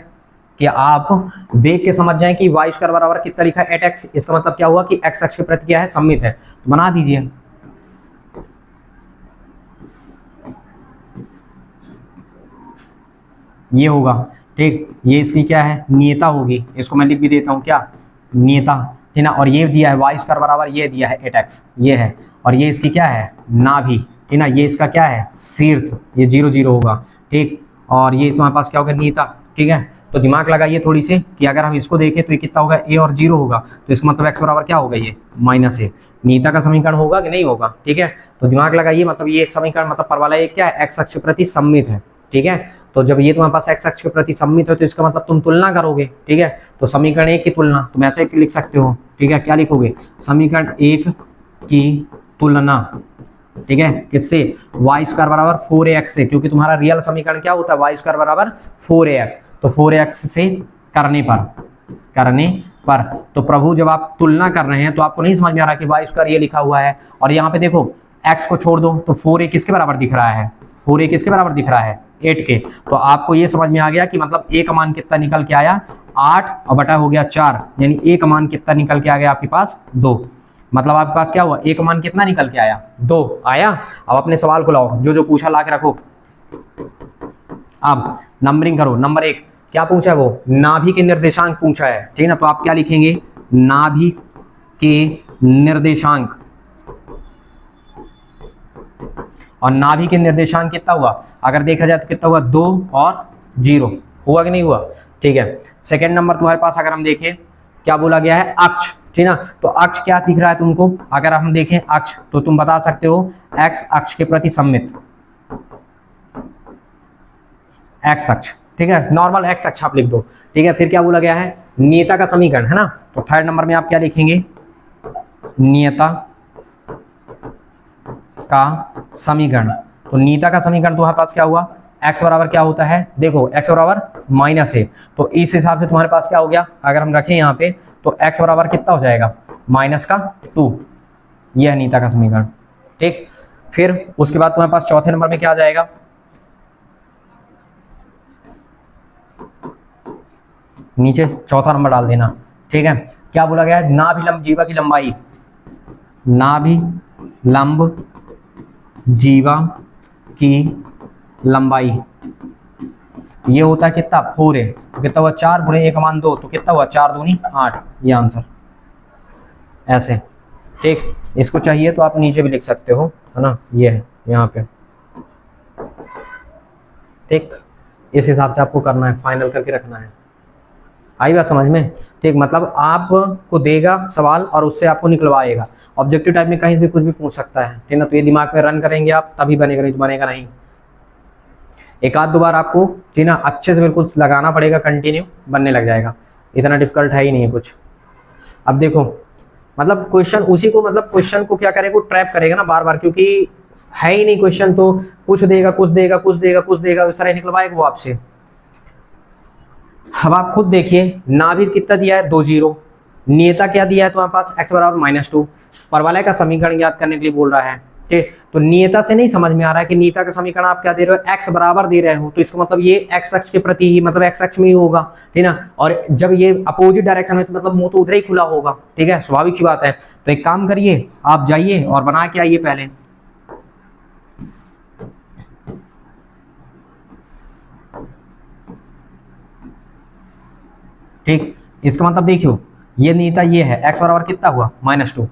कि आप देख के समझ जाएं कि y स्क्वायर बराबर कितना लिखा है, 8x, इसका मतलब क्या हुआ कि x अक्ष के प्रति क्या है, सममित है, तो बना दीजिए। ये होगा, ठीक, ये इसकी क्या है, नियता होगी, इसको मैं लिख भी देता हूँ क्या, नियता, ठीक ना। और ये दिया है y स्क्वायर बराबर, ये दिया है 8x, ये है, और ये इसकी क्या है, नाभि, ठीक ना, ये इसका क्या है, शीर्ष, ये 0 0 होगा, ठीक। और ये तुम्हारे पास क्या होगा, नियता, ठीक है। तो दिमाग लगाइए थोड़ी सी कि अगर हम इसको देखें तो ये कितना होगा, a और 0 होगा, तो इसका मतलब x बराबर क्या होगा, ये -a, नीता का समीकरण होगा कि नहीं होगा, ठीक है। तो दिमाग लगाइए, मतलब ये समीकरण मतलब परवलय क्या है, x अक्ष के प्रति सममित है, ठीक है। तो जब ये तुम्हारे पास x अक्ष के प्रति सममित हो तो इसका मतलब तुम तुलना करोगे, ठीक है। तो समीकरण 1 की तुलना तुम ऐसे लिख सकते हो, ठीक है, क्या लिखोगे, समीकरण 1 की तुलना, ठीक है, किससे, y स्क्वायर बराबर 4ax से, क्योंकि तुम्हारा रियल समीकरण क्या होता है, y स्क्वायर बराबर 4ax, तो 4ax से करने पर तो प्रभु जब आप तुलना कर रहे हैं तो आपको नहीं समझ में आ रहा कि y स्क्वायर ये लिखा हुआ है, और यहाँ पे देखो x को छोड़ दो तो 4a किसके बराबर दिख रहा है, 4a किसके बराबर दिख रहा है, 8 के। तो आपको ये समझ में आ गया कि मतलब a का मान कितना निकल के आया, 8 और बटा हो गया 4, यानी a का मान कितना निकल के आ गया आपके पास, 2। मतलब आपके पास क्या हुआ, a का मान कितना निकल के आया, 2 आया। अब अपने सवाल को लाओ, जो जो पूछा ला के रखो, अब नंबरिंग करो। नंबर 1 क्या पूछा है, वो नाभि के निर्देशांक पूछा है, ठीक है ना। तो आप क्या लिखेंगे, नाभि के निर्देशांक, और नाभि के निर्देशांक कितना हुआ, अगर देखा जाए तो कितना हुआ, 2 और 0 हुआ कि नहीं हुआ। ठीक है। सेकेंड नंबर तुम्हारे पास अगर हम देखें क्या बोला गया है, अक्ष, ठीक ना। तो अक्ष क्या दिख रहा है तुमको, अगर हम देखें अक्ष तो तुम बता सकते हो एक्स अक्ष के प्रति सममित, एक्स अक्ष, ठीक है, नॉर्मल एक्स अक्ष आप लिख दो, ठीक है। फिर क्या बोला गया है, नियता का समीकरण, है ना। तो थर्ड नंबर में आप क्या लिखेंगे, नियता का समीकरण। तो नियता का समीकरण तुम्हारे पास क्या हुआ, x बराबर क्या होता है, देखो x बराबर -a, तो इस हिसाब से तुम्हारे पास क्या हो गया, अगर हम रखें यहाँ पे तो x बराबर कितना हो जाएगा, -2, यह है नियता का समीकरण, ठीक। फिर उसके बाद तुम्हारे पास चौथे नंबर में क्या आ जाएगा, नीचे चौथा नंबर डाल देना, ठीक है। क्या बोला गया है, नाभिलंब जीवा की लंबाई, नाभिलंब जीवा की लंबाई ये होता है कितना, 4 है, तो कितना हुआ 4 × 1 = 2, तो कितना हुआ 4 दूनी 8, ये आंसर, ऐसे, ठीक। इसको चाहिए तो आप नीचे भी लिख सकते हो, है ना, ये है यहाँ पे, ठीक। इस हिसाब से आपको करना है, फाइनल करके रखना है। आई बात समझ में, ठीक। मतलब आपको देगा सवाल और उससे आपको निकलवाएगा, ऑब्जेक्टिव टाइप में कहीं भी कुछ भी पूछ सकता है, ठीक ना। तो ये दिमाग में रन करेंगे आप तभी बनेगा, नहीं तो बनेगा नहीं। एक आध दो बार आपको, ठीक ना, अच्छे से बिल्कुल लगाना पड़ेगा, कंटिन्यू बनने लग जाएगा, इतना डिफिकल्ट है ही नहीं है कुछ। अब देखो मतलब क्वेश्चन उसी को, मतलब क्वेश्चन को क्या करेगा, ट्रैप करेगा ना बार बार, क्योंकि है ही नहीं क्वेश्चन, तो कुछ देगा कुछ देगा कुछ देगा कुछ देगा, उस तरह निकलवाएगा वो आपसे। अब आप खुद देखिए, नाभिक कितना दिया है, 2 0, नियता क्या दिया है तुम्हारे पास, x बराबर -2, परवलय का समीकरण ज्ञात करने के लिए बोल रहा है, ठीक। तो नियता से नहीं समझ में आ रहा है कि नियता का समीकरण आप क्या दे रहे हो, x बराबर दे रहे हो, तो इसका मतलब ये x अक्ष के प्रति ही, मतलब x अक्ष में ही होगा, ठीक ना। और जब ये अपोजिट डायरेक्शन में तो मतलब मुंह तो उधर ही खुला होगा, ठीक है, स्वाभाविक सी बात है। तो एक काम करिए, आप जाइए और बना के आइए पहले, ठीक। इसका मतलब देखियो, ये नियता ये है, x बराबर कितना हुआ, -2,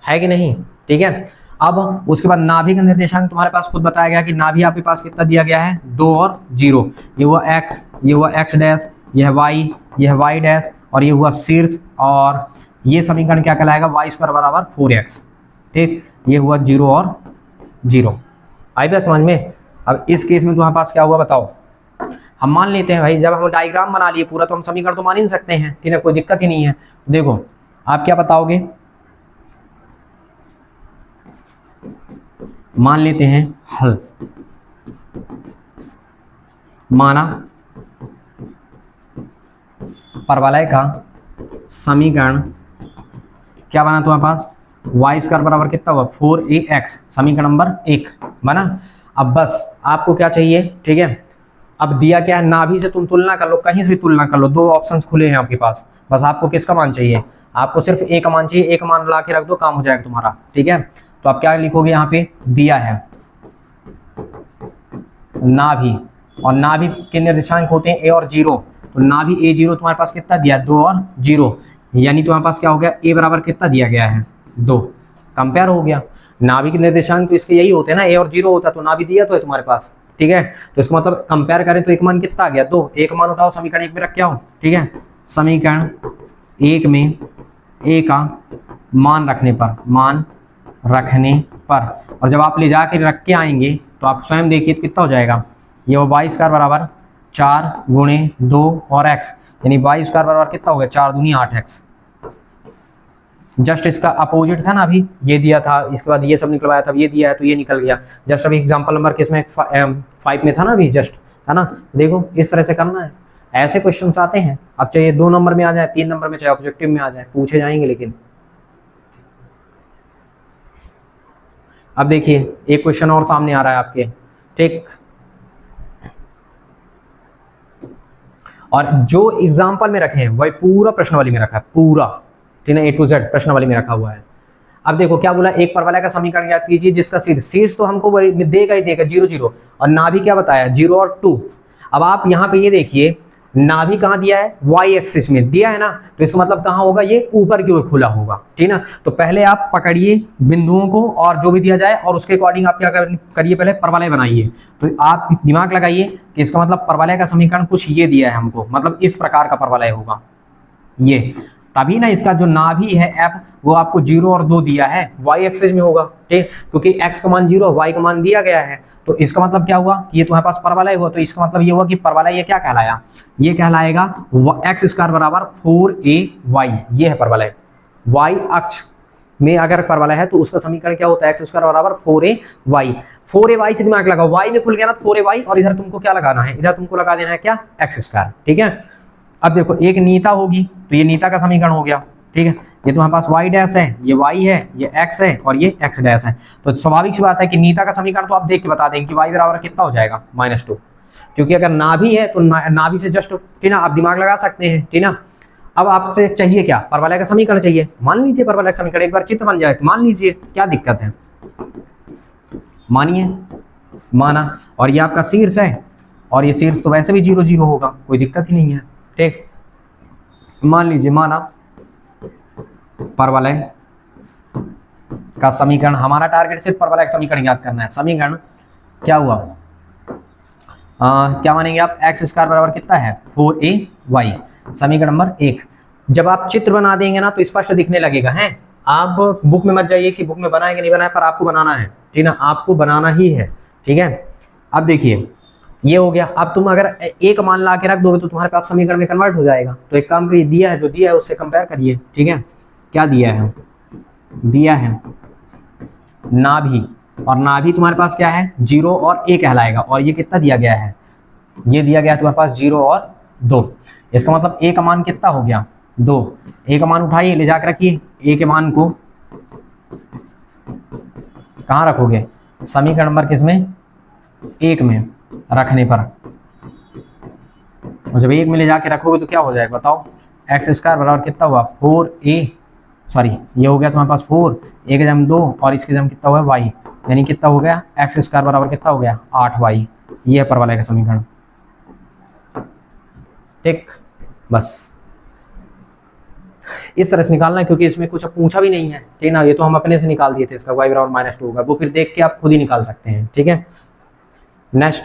है कि नहीं, ठीक है। अब उसके बाद नाभि का निर्देशांक तुम्हारे पास खुद बताया गया कि नाभि आपके पास कितना दिया गया है, 2 और 0, ये हुआ x, ये हुआ x डैश, यह y, यह y डैश, और ये हुआ शीर्ष, और ये समीकरण क्या कहलाएगा, y² बराबर 4x, ठीक। ये हुआ 0 और 0, आई बात समझ में। अब इस केस में तुम्हारे पास क्या हुआ बताओ, हम मान लेते हैं भाई, जब हम डायग्राम बना लिए पूरा तो हम समीकरण तो मान ही नहीं सकते हैं, ठीक है, कोई दिक्कत ही नहीं है। देखो आप क्या बताओगे, मान लेते हैं हल, माना परवलय का समीकरण क्या बना तुम्हारे पास, y² बराबर कितना हुआ, 4ax, समीकरण नंबर 1 बना। अब बस आपको क्या चाहिए, ठीक है, अब दिया क्या है, नाभि से तुम तुलना कर लो, कहीं से भी तुलना कर लो, 2 ऑप्शंस खुले हैं आपके पास, बस आपको किसका मान चाहिए, आपको सिर्फ एक मान चाहिए, एक मान ला के रख दो, काम हो जाएगा तुम्हारा, ठीक है। तो आप क्या लिखोगे, यहाँ पे दिया है नाभि, और नाभि के निर्देशांक होते हैं a और 0, तो नाभि a0 तुम्हारे पास कितना दिया है, 2 और 0, यानी तुम्हारे पास क्या हो गया, a बराबर कितना दिया गया है, 2, कंपेयर हो गया। नाभि के निर्देशांक तो इसके यही होते हैं ना, a और 0 होता, तो नाभि दिया तो है तुम्हारे पास, ठीक है। तो इसका मतलब कंपेयर करें तो एक मान कितना आ गया, 2, एक मान उठाओ, समीकरण 1 में रख के आओ, ठीक है। समीकरण 1 में a का मान रखने पर, और जब आप ले जाके रख के आएंगे तो आप स्वयं देखिए कितना हो जाएगा, ये वो y² बराबर 4 × 2 और x, यानी y² बराबर कितना हो गया, 4 दूनी 8x, जस्ट इसका अपोजिट था ना, अभी ये दिया था, इसके बाद ये सब निकलवाया था, ये दिया है तो ये निकल गया, जस्ट अभी एग्जांपल नंबर किसमें 5 में था ना अभी जस्ट, है ना। देखो इस तरह से करना है, ऐसे क्वेश्चंस आते हैं, अब चाहे 2 नंबर में आ जाए, 3 नंबर में, चाहे ऑब्जेक्टिव में आ जाए, पूछे जाएंगे। लेकिन अब देखिए एक क्वेश्चन और सामने आ रहा है आपके, ठीक, और जो एग्जाम्पल में रखे हैं वही पूरा प्रश्नावली में रखा है, पूरा, ठीक है, A to Z प्रश्नावली में रखा हुआ है। अब देखो क्या बोला, एक परवलय का समीकरण ज्ञात कीजिए जिसका शीर्ष तो हमको वही देगा ही देगा, 0 0, और नाभि क्या बताया, 0 और 2। अब आप यहाँ पे ये देखिए, नाभि कहाँ दिया है, वाई एक्सिस में दिया है ना, तो इसका मतलब कहाँ होगा, ये ऊपर की ओर खुला होगा, ठीक ना। तो पहले आप पकड़िए बिंदुओं को और जो भी दिया जाए और उसके अकॉर्डिंग आप क्या करिए, पहले परवलय बनाइए। तो आप दिमाग लगाइए कि इसका मतलब परवलय का समीकरण कुछ ये दिया है हमको, मतलब इस प्रकार का परवलय होगा ये, तभी ना इसका जो नाभि है एफ वो आपको 0 और 2 दिया है, वाई एक्सिस में होगा, ठीक, क्योंकि एक्स का मान 0 वाई का मान दिया गया है। तो इसका मतलब क्या हुआ कि ये तुम्हारे पास परवलय हुआ, तो इसका मतलब ये हुआ कि परवलय ये क्या कहलाया, ये कहलाएगा एक्स स्क्वायर बराबर 4ay, ये है परवलय। वाई अक्ष में अगर परवलय है तो उसका समीकरण क्या होता है, एक्स स्क्वायर बराबर 4ay। 4ay से दिमाग लगाओ, वाई में खुल गया ना 4ay, और इधर तुमको क्या लगाना है, इधर तुमको लगा देना है क्या, एक्स स्क्वायर, ठीक है। अब देखो एक नीता होगी तो ये नीता का समीकरण हो गया, ठीक है। ये तुम्हारे पास y डैश है, ये y है, ये x है और ये x डैश है। तो स्वाभाविक सी बात है कि नीता का समीकरण तो आप देख के बता देंगे कि y बराबर कितना हो जाएगा, -2, क्योंकि अगर नाभि है तो नाभि से जस्ट, ठीक ना, आप दिमाग लगा सकते हैं, ठीक ना। अब आपसे चाहिए क्या, परवलय का समीकरण चाहिए। मान लीजिए परवलय का समीकरण एक बार चित्र बन जाए, मान लीजिए, क्या दिक्कत है, मानिए, माना, और ये आपका शीर्ष है और ये शीर्ष तो वैसे भी 0 0 होगा, कोई दिक्कत ही नहीं है, ठीक। मान लीजिए, माना परवलय का समीकरण, हमारा टारगेट सिर्फ परवलय का समीकरण याद करना है। समीकरण क्या हुआ, क्या मानेंगे आप, एक्स स्क्वायर बराबर कितना है 4ay, समीकरण नंबर 1। जब आप चित्र बना देंगे ना तो स्पष्ट दिखने लगेगा, है। आप बुक में मत जाइए कि बुक में बनाए कि नहीं बनाए, पर आपको बनाना है, ठीक ना, आपको बनाना ही है, ठीक है। अब देखिए ये हो गया। अब तुम अगर एक मान ला के रख दोगे तो तुम्हारे पास समीकरण में कन्वर्ट हो जाएगा। तो एक काम करिए, दिया है जो दिया है उससे कंपेयर करिए, ठीक है। क्या दिया है, दिया है नाभि, और नाभि तुम्हारे पास क्या है 0 और a कहलाएगा, और ये कितना दिया गया है, ये दिया गया है तुम्हारे पास 0 और 2। इसका मतलब a का मान कितना हो गया 2, a का मान उठाइए ले जाकर रखिए, a के मान को कहाँ रखोगे, समीकरण नंबर किसमें 1 में रखने पर, और जब 1 में ले जाके रखोगे तो क्या हो जाएगा बताओ, एक्स स्क्वायर बराबर कितना हुआ 4a, सॉरी ये हो गया तुम्हारे पास 4, a के जम 2 और इसके जम कितना हुआ y, यानी कितना हो गया एक्स स्क्वायर बराबर कितना हो गया 8y। ये है परवलय का समीकरण, ठीक। बस इस तरह से निकालना है, क्योंकि इसमें कुछ पूछा भी नहीं है, ठीक ना, ये तो हम अपने से निकाल दिए थे, इसका y बराबर -2 होगा, वो फिर देख के आप खुद ही निकाल सकते हैं, ठीक है। नेक्स्ट,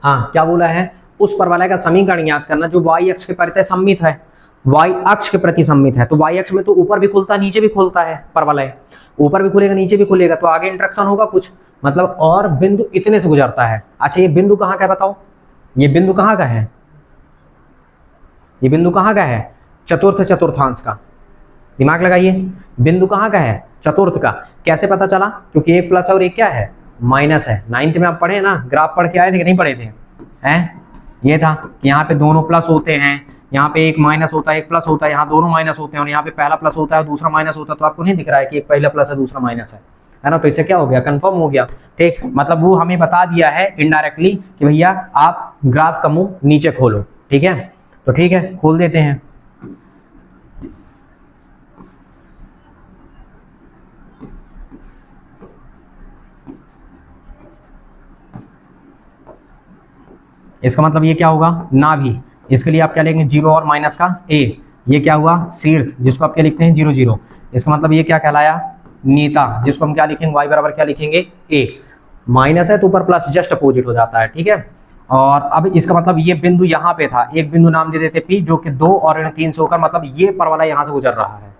हाँ क्या बोला है, उस परवलय का समीकरण याद करना जो y अक्ष के प्रति सममित है, y अक्ष के प्रति सममित है। तो y अक्ष में तो ऊपर भी खुलता है नीचे भी खुलता है परवलय, ऊपर भी खुलेगा नीचे भी खुलेगा, तो आगे इंटरेक्शन होगा कुछ, मतलब और बिंदु इतने से गुजरता है। अच्छा ये बिंदु कहाँ का है बताओ, ये बिंदु कहाँ का है, ये बिंदु कहाँ का है, चतुर्थांश का, दिमाग लगाइए, बिंदु कहाँ का है चतुर्थ का। कैसे पता चला, क्योंकि एक प्लस और एक क्या है माइनस है। 9th में आप पढ़े ना, ग्राफ पढ़ के आए थे कि नहीं पढ़े थे, हैं, ये था कि यहाँ पे दोनों प्लस होते हैं, यहाँ पे एक माइनस होता है एक प्लस होता है, यहाँ दोनों माइनस होते हैं, और यहाँ पे पहला प्लस होता है दूसरा माइनस होता है। तो आपको नहीं दिख रहा है कि एक पहला प्लस है दूसरा माइनस है ना। तो इससे क्या हो गया, कंफर्म हो गया, ठीक। मतलब वो हमें बता दिया है इनडायरेक्टली कि भैया आप ग्राफ का मुंह नीचे खोलो, ठीक है। तो ठीक है खोल देते हैं। इसका मतलब ये क्या होगा नाभि, इसके लिए आप क्या लेंगे 0 और माइनस का a, ये क्या हुआ शीर्ष जिसको आप क्या लिखते हैं 0 0। इसका मतलब ये क्या कहलाया नीता, जिसको हम क्या लिखेंगे y बराबर क्या लिखेंगे a, माइनस है तो ऊपर प्लस जस्ट अपोजिट हो जाता है, ठीक है। और अब इसका मतलब ये बिंदु यहाँ पे था, एक बिंदु नाम दे देते p, जो कि 2 और 3 से होकर मतलब ये परवलय यहाँ से गुजर रहा है,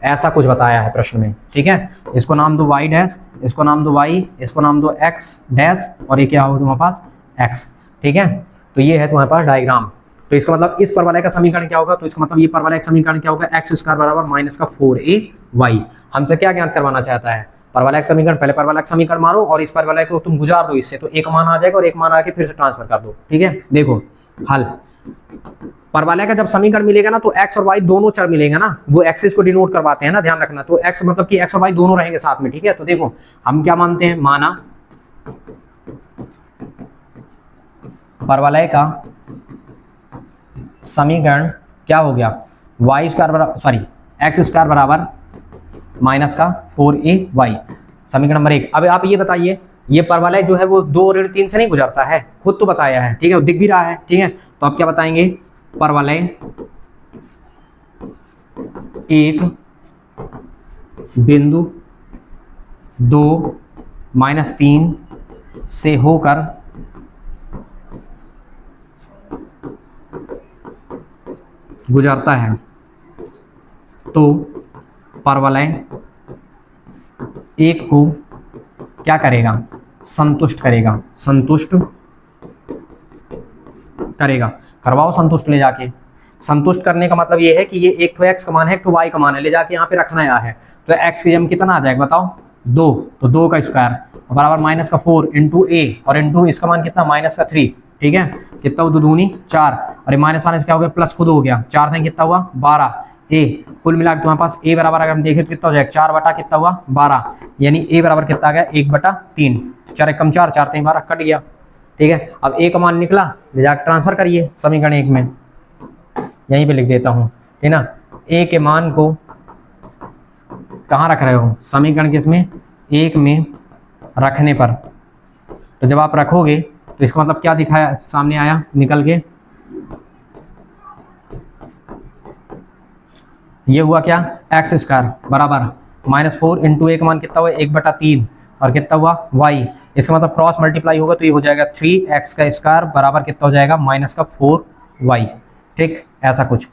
ऐसा कुछ बताया है प्रश्न में, ठीक है। इसको नाम दो y डैश, इसको नाम दो y, इसको नाम दो x डैश, और ये क्या होगा तुम्हारे पास x, ठीक है। तो ये है तुम्हारे पास डायग्राम। तो इसका मतलब इस परवलय का समीकरण क्या होगा, तो इसका मतलब ये परवलय का समीकरण क्या होगा एक्स स्क्वायर बराबर माइनस का 4ay। हमसे क्या ज्ञात करवाना चाहता है परवलय का समीकरण, पहले परवलय का समीकरण मारो और इस परवलय को तुम गुजार दो इससे, तो एक मान आ जाएगा और एक मान आके फिर से ट्रांसफर कर दो, ठीक है। देखो हल, परवलय का जब समीकरण मिलेगा ना तो x और y दोनों चर मिलेंगे ना, वो एक्सिस को डिनोट करवाते हैं ना, ध्यान रखना। तो x मतलब कि x और y दोनों रहेंगे साथ में, ठीक है। तो देखो हम क्या मानते हैं, माना परवलय का समीकरण क्या हो गया, y स्क्वायर बराबर सॉरी एक्स स्क्वायर बराबर माइनस का 4ay, समीकरण नंबर 1। अब आप ये बताइए, ये परवलय जो है वो 2 ऋण 3 से नहीं गुजरता है, खुद तो बताया है, ठीक है, दिख भी रहा है, ठीक है। तो आप क्या बताएंगे, परवलय एक बिंदु 2 -3 से होकर गुजरता है, तो परवलय एक को क्या करेगा, संतुष्ट करेगा, संतुष्ट करेगा। करवाओ संतुष्ट ले जाके। संतुष्ट करने का मतलब ये है कि ये एक तो x का मान है, एक तो y का मान है, ले जाके यहाँ पे रखना है। तो x की जगह कितना आ जाएगा बताओ, 2, तो 2 का स्क्वायर बराबर माइनस का 4 इंटू ए, और इंटू इसका मान कितना माइनस का 3, ठीक है। कितना दो दूनी 4, और माइनस माइनस क्या हो गया, प्लस खुद हो गया, 4 से कितना हुआ 12 ए। कुल मिला के तुम्हारे पास ए बराबर अगर हम देखें तो कितना हो जाएगा, 4 बटा कितना हुआ 12, यानी ए बराबर कितना आ गया 1/3, 4 एकम 4, 4 3 12 कट गया, ठीक है। अब ए का मान निकला, ले जाकर ट्रांसफर करिए समीकरण 1 में, यहीं पे लिख देता हूँ, ठीक ना। ए के मान को कहाँ रख रहे हो, समीकरण किसमें, 1 में रखने पर। तो जब आप रखोगे तो इसका मतलब क्या दिखाया, सामने आया निकल के, ये हुआ क्या, एक्स स्क्वायर बराबर -4 इंटू ए का मान कितना हुआ 1/3, और कितना हुआ y। इसका मतलब क्रॉस मल्टीप्लाई होगा तो ये हो जाएगा 3x का स्क्वायर बराबर कितना हो जाएगा -4y, ठीक। ऐसा कुछ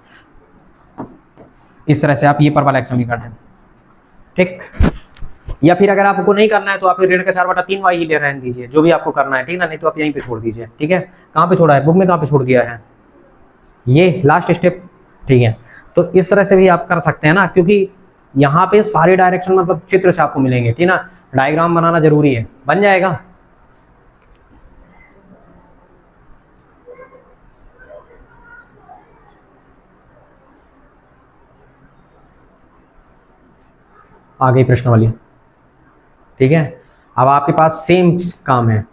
इस तरह से आप ये परवलय समीकरण है, ठीक। या फिर अगर आपको नहीं करना है तो आप ऋण का 4/3y ही ले रहने दीजिए, जो भी आपको करना है, ठीक ना, नहीं तो आप यहीं पे छोड़ दीजिए, ठीक है। कहाँ पे छोड़ा है, बुक में कहाँ पे छोड़ दिया है, ये लास्ट स्टेप, ठीक है। तो इस तरह से भी आप कर सकते हैं ना, क्योंकि यहाँ पे सारे डायरेक्शन मतलब चित्र से आपको मिलेंगे, ठीक ना। डायग्राम बनाना जरूरी है, बन जाएगा। आ गई प्रश्नावली, ठीक है। अब आपके पास सेम काम है।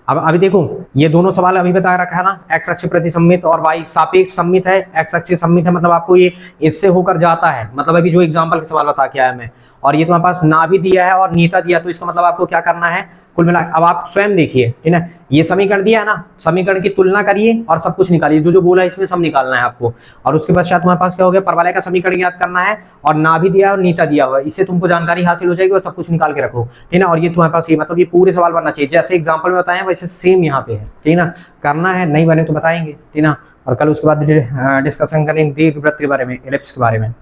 अब अभी देखो ये दोनों सवाल अभी बता रखा है ना, एक्स अक्ष प्रति सममित और वाई सापेक्ष सममित है, एक्स अक्ष सममित है, मतलब आपको ये इससे होकर जाता है, मतलब अभी जो एग्जांपल के सवाल बता के आया मैं, और ये तुम्हारे पास ना भी दिया है और नीता दिया, तो इसका मतलब आपको क्या करना है, कुल मिला। अब आप स्वयं देखिए, ठीक है, ये समीकरण दिया है ना, समीकरण की तुलना करिए और सब कुछ निकालिए, जो जो बोला है इसमें सब निकालना है आपको। और उसके पश्चात तुम्हारे पास क्या हो गया, परवलय का समीकरण याद करना है, और ना भी दिया है और नीता दिया हुआ है, इससे तुमको जानकारी हासिल हो जाएगी और सब कुछ निकाल के रखो, ठीक ना। और ये तुम्हारे पास ये मतलब ये पूरे सवाल बनना चाहिए, जैसे एग्जाम्पल में बताया वैसे सेम यहाँ पे है, ठीक ना। करना है, नहीं बने तो बताएंगे, ठीक ना। और कल उसके बाद डिस्कशन करेंगे दीर्घवृत्त के बारे में, एलिप्स के बारे में।